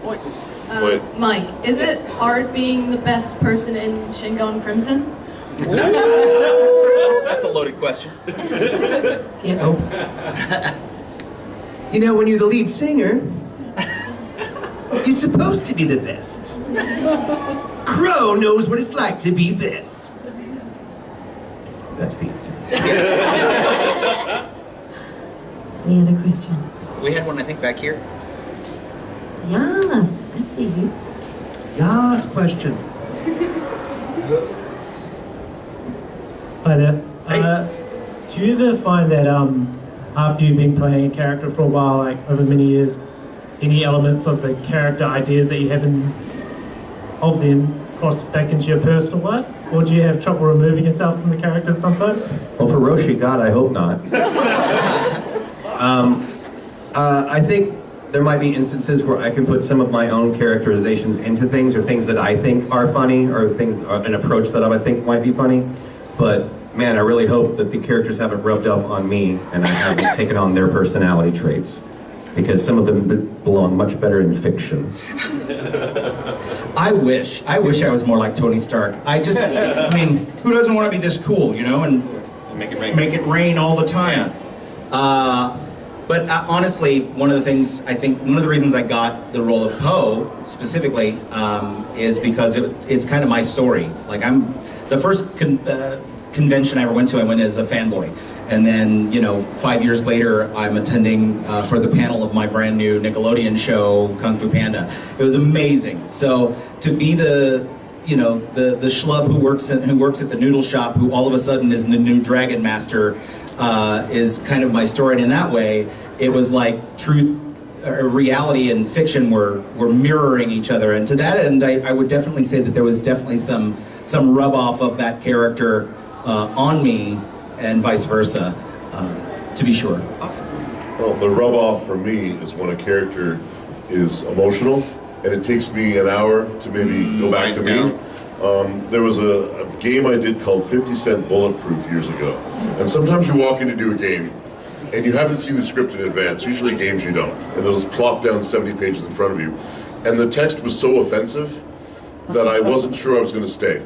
Wait. Mike, is it hard being the best person in Shingon Crimson? That's a loaded question. You know, when you're the lead singer, you're supposed to be the best. Crow knows what it's like to be best. That's the answer. Any other questions? We had one, I think, back here. Yes, I see you. Yes, question. Hi there. Do you ever find that after you've been playing a character for a while, like over many years, any elements of the character ideas that you have of them cross back into your personal life? Or do you have trouble removing yourself from the characters sometimes? Well, for Roshi, God, I hope not. I think there might be instances where I can put some of my own characterizations into things, or things that I think are funny, or things, an approach that I think might be funny. But man, I really hope that the characters haven't rubbed off on me and I haven't taken on their personality traits, because some of them belong much better in fiction. I wish I was more like Tony Stark. I mean, who doesn't want to be this cool, you know, and make it rain all the time? But honestly, one of the things, I think, one of the reasons I got the role of Poe, specifically, is because it's kind of my story. Like, the first convention I ever went to, I went as a fanboy. And then, you know, 5 years later, I'm attending for the panel of my brand new Nickelodeon show, Kung Fu Panda. It was amazing. So to be the, you know, the schlub who works at the noodle shop, who all of a sudden is the new Dragon Master, is kind of my story. And in that way, it was like truth, reality and fiction were mirroring each other. And to that end, I would definitely say that there was definitely some rub off of that character on me, and vice versa, to be sure. Awesome. Well, the rub-off for me is when a character is emotional, and it takes me an hour to maybe go back to me. There was a game I did called 50 Cent Bulletproof years ago, and sometimes you walk in to do a game, and you haven't seen the script in advance. Usually games you don't, and they'll just plop down 70 pages in front of you. And the text was so offensive that I wasn't sure I was going to stay.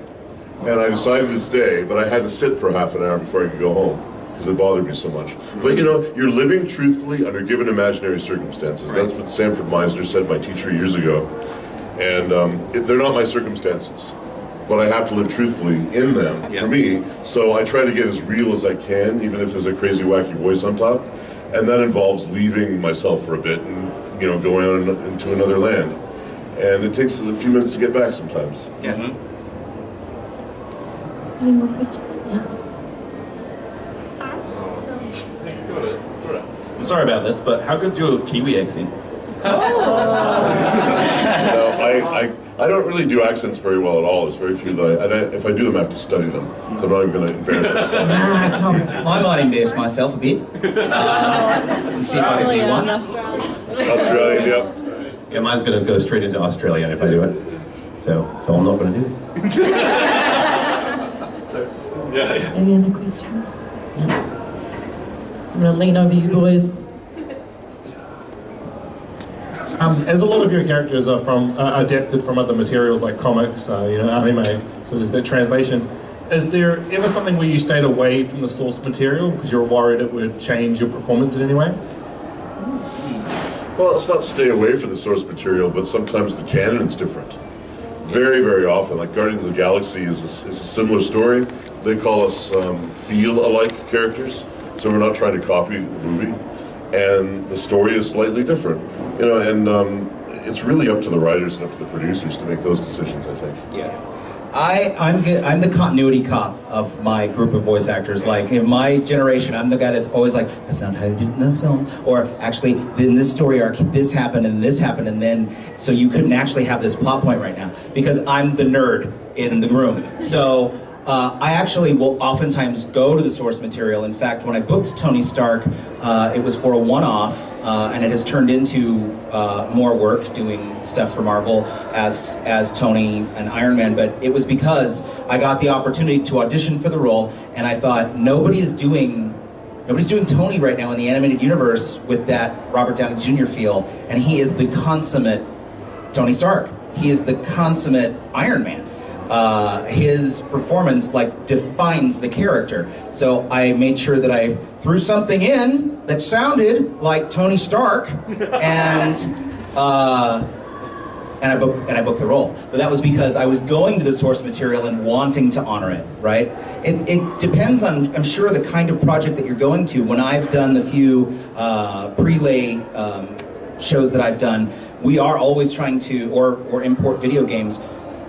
And I decided to stay, but I had to sit for half an hour before I could go home, because it bothered me so much. But you know, you're living truthfully under given imaginary circumstances. Right. That's what Sanford Meisner said, my teacher, years ago. And they're not my circumstances, but I have to live truthfully in them, for me. So I try to get as real as I can, even if there's a crazy, wacky voice on top. And that involves leaving myself for a bit and, you know, going out into another land. And it takes a few minutes to get back sometimes. Yeah. Any more questions? Yes. I'm sorry about this, but how good's your Kiwi accent? No, I don't really do accents very well at all. There's very few that if I do them, I have to study them. So I'm not even going to embarrass myself. I might embarrass myself a bit. To see if I can do one. Australian, yep. Yeah, mine's going to go straight into Australian if I do it. So I'm not going to do it. Any other questions? No. I'm going to lean over you boys. As a lot of your characters are adapted from other materials like comics, you know, anime, so there's that translation. Is there ever something where you stayed away from the source material because you're worried it would change your performance in any way? Well, it's not stay away from the source material, but sometimes the canon's different. Very, very often, like Guardians of the Galaxy is a similar story. They call us feel-alike characters, so we're not trying to copy the movie. And the story is slightly different, you know, and it's really up to the writers and up to the producers to make those decisions, I think. Yeah. I'm the continuity cop of my group of voice actors. Like, in my generation, I'm the guy that's always like, that's not how you did it in the film. Or, actually, in this story arc, this happened, and then, so you couldn't actually have this plot point right now. Because I'm the nerd in the room. So, I actually will oftentimes go to the source material. In fact, when I booked Tony Stark, it was for a one-off, and it has turned into more work doing stuff for Marvel as Tony and Iron Man. But it was because I got the opportunity to audition for the role, and I thought nobody's doing Tony right now in the animated universe with that Robert Downey Jr. feel, and he is the consummate Tony Stark. He is the consummate Iron Man. His performance like defines the character. So I made sure that I threw something in that sounded like Tony Stark, and I booked the role. But that was because I was going to the source material and wanting to honor it, right? It depends on, I'm sure, the kind of project that you're going to. When I've done the few prelay shows that I've done, we are always trying to, or import video games,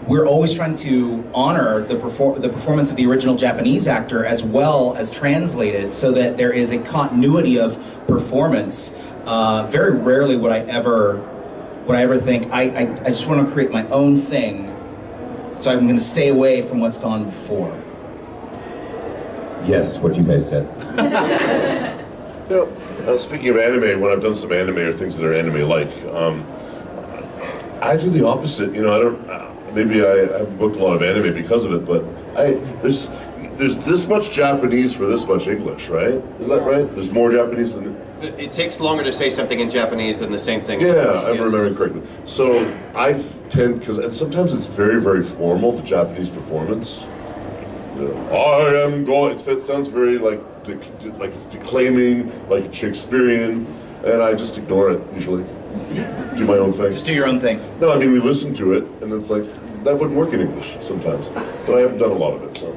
we're always trying to honor the performance of the original Japanese actor as well as translate it so that there is a continuity of performance. Very rarely would I ever think, I just want to create my own thing, so I'm going to stay away from what's gone before. Yes, what you guys said. Speaking of anime, when I've done some anime or things that are anime-like, I do the opposite. You know, I don't. Maybe I haven't booked a lot of anime because of it, but there's this much Japanese for this much English, right? Is that right? There's more Japanese than. It takes longer to say something in Japanese than the same thing in Yeah, English. I'm remembering correctly. So I tend, and sometimes it's very, very formal, the Japanese performance. You know, I am going. It sounds very like it's declaiming, like Shakespearean, and I just ignore it usually. Do my own thing. Just do your own thing. No, I mean we listen to it, and it's like that wouldn't work in English sometimes. But I haven't done a lot of it, so.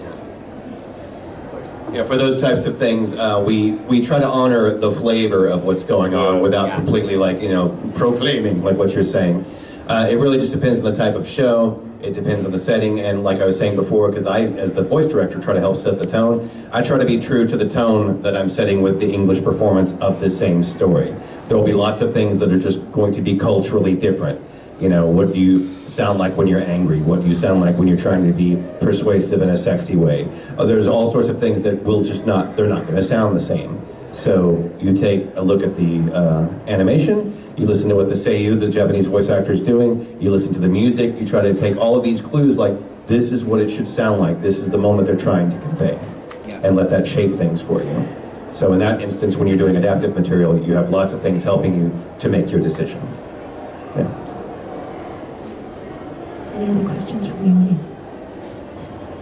Yeah, for those types of things, we try to honor the flavor of what's going on without completely, like, you know, proclaiming like what you're saying. It really just depends on the type of show. It depends on the setting, and like I was saying before, because I, as the voice director, try to help set the tone. I try to be true to the tone that I'm setting with the English performance of the same story. There will be lots of things that are just going to be culturally different. You know, what do you sound like when you're angry? What do you sound like when you're trying to be persuasive in a sexy way? There's all sorts of things that will just not, they're not going to sound the same. So you take a look at the animation, you listen to what the seiyuu, the Japanese voice actor, is doing, you listen to the music, you try to take all of these clues like, this is what it should sound like, this is the moment they're trying to convey, and let that shape things for you. So in that instance, when you're doing adaptive material, you have lots of things helping you to make your decision. Yeah. Any other questions from the audience?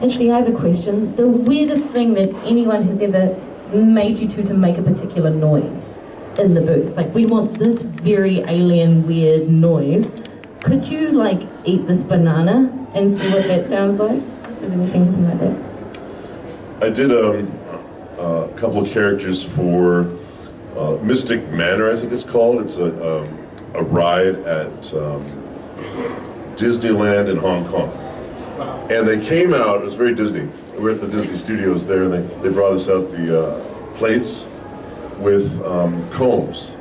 Actually, I have a question. The weirdest thing that anyone has ever made you to make a particular noise in the booth. Like, we want this very alien, weird noise. Could you, like, eat this banana and see what that sounds like? Is anything like that? I did a couple of characters for Mystic Manor, I think it's called. It's a ride at Disneyland in Hong Kong. And they came out, it was very Disney. We were at the Disney studios there, and they brought us out the plates with combs.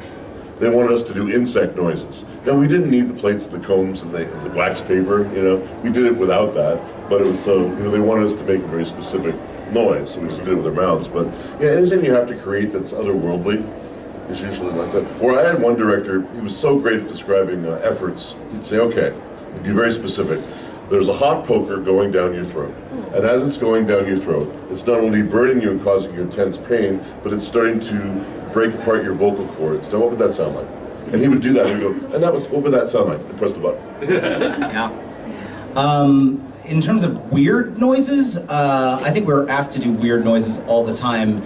They wanted us to do insect noises. Now, we didn't need the plates, the combs, and the wax paper, you know. We did it without that, but it was so, you know, they wanted us to make a very specific noise, so we just did it with our mouths. But yeah, anything you have to create that's otherworldly is usually like that. Or I had one director, he was so great at describing efforts. He'd say, okay, he'd be very specific. There's a hot poker going down your throat. And as it's going down your throat, it's not only burning you and causing you intense pain, but it's starting to break apart your vocal cords. Now, what would that sound like? And he would do that, and he'd go, and what would that sound like? And press the button. Yeah. In terms of weird noises, I think we're asked to do weird noises all the time,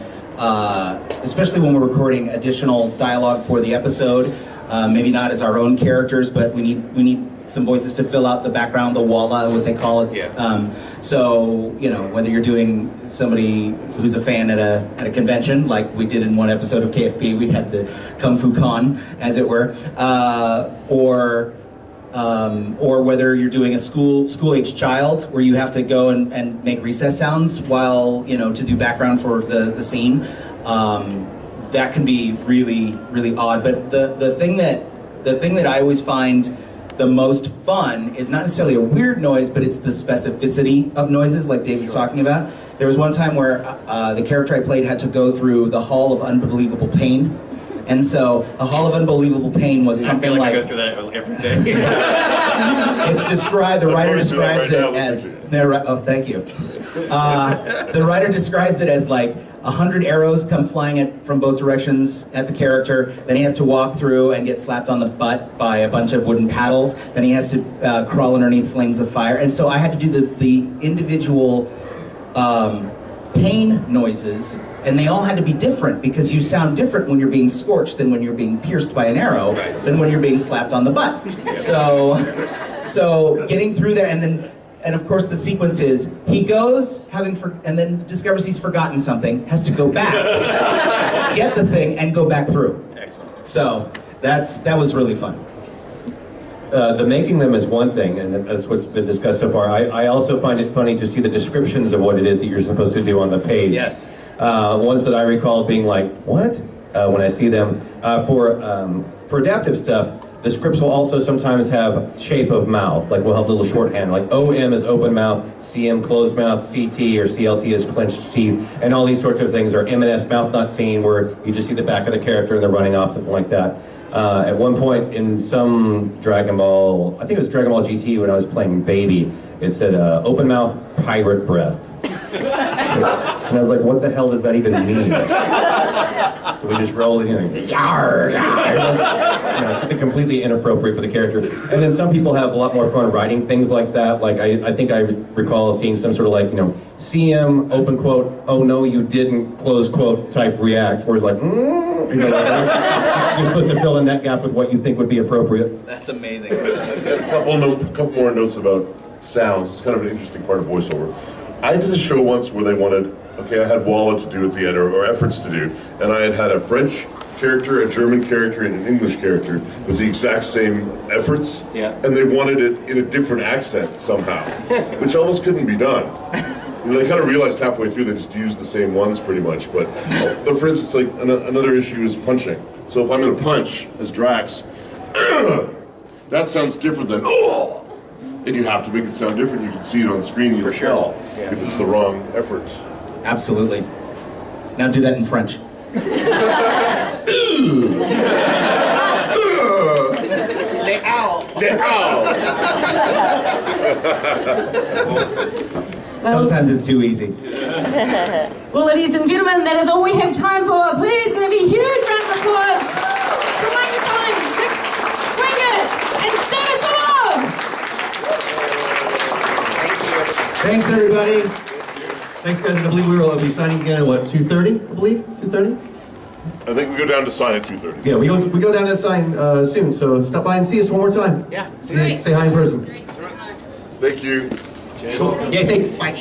especially when we're recording additional dialogue for the episode. Maybe not as our own characters, but we need some voices to fill out the background, the walla, what they call it. Yeah. So, you know, whether you're doing somebody who's a fan at a convention, like we did in one episode of KFP, we had the Kung Fu Con, as it were, or whether you're doing a school-age child where you have to go and make recess sounds while, you know, to do background for the scene. That can be really, really odd. But the thing that I always find the most fun is not necessarily a weird noise, but it's the specificity of noises, like David's talking about. There was one time where the character I played had to go through the Hall of Unbelievable Pain. And so the Hall of Unbelievable Pain was something like... I go through that every day. It's described, the writer describes it as... Oh, thank you. The writer describes it as like 100 arrows come flying from both directions at the character. Then he has to walk through and get slapped on the butt by a bunch of wooden paddles. Then he has to crawl underneath flames of fire. And so I had to do the individual pain noises, and they all had to be different because you sound different when you're being scorched than when you're being pierced by an arrow than when you're being slapped on the butt. So getting through there, and of course the sequence is he goes and then discovers he's forgotten something, has to go back, get the thing, and go back through. Excellent. So that was really fun. The making them is one thing, and that's what's been discussed so far. I also find it funny to see the descriptions of what it is that you're supposed to do on the page. Yes. Ones that I recall being like, what? When I see them. For adaptive stuff, the scripts will also sometimes have shape of mouth, like we'll have a little shorthand, like OM is open mouth, CM closed mouth, CT or CLT is clenched teeth, and all these sorts of things, or M&S mouth not seen, where you just see the back of the character and they're running off, something like that. At one point in some Dragon Ball, I think it was Dragon Ball GT when I was playing Bibi, it said open mouth, pirate breath. And I was like, what the hell does that even mean? So we just rolled in and yar, yar. Something completely inappropriate for the character. And then some people have a lot more fun writing things like that. Like I think I recall seeing some sort of like, CM, open quote, oh no you didn't, close quote type react, where it's like, you're supposed to fill in that gap with what you think would be appropriate. That's amazing. A couple more notes about sounds. It's kind of an interesting part of voiceover. I did a show once where they wanted, I had Walla to do at the end, or efforts to do, and I had a French character, a German character, and an English character with the exact same efforts, and they wanted it in a different accent somehow, which almost couldn't be done. They kind of realized halfway through they just used the same ones pretty much, but for instance, like another issue is punching. So if I'm going to punch as Drax, that sounds different than and you have to make it sound different. You can see it on screen. You can tell if it's the wrong effort. Absolutely. Now do that in French. Les owls. Les owls. Sometimes it's too easy. Well, ladies and gentlemen, that is all we have time for. Please, going to be a huge round of applause for Mick Wingert and Sobolov. Thanks everybody. Thanks guys, I believe we will be signing again at what, 2:30, I believe? 2:30? I think we go down to sign at 2:30. Yeah, we go down to sign soon, so stop by and see us one more time. Yeah. Say hi in person. Thank you. Cool. Yeah, thanks. Bye.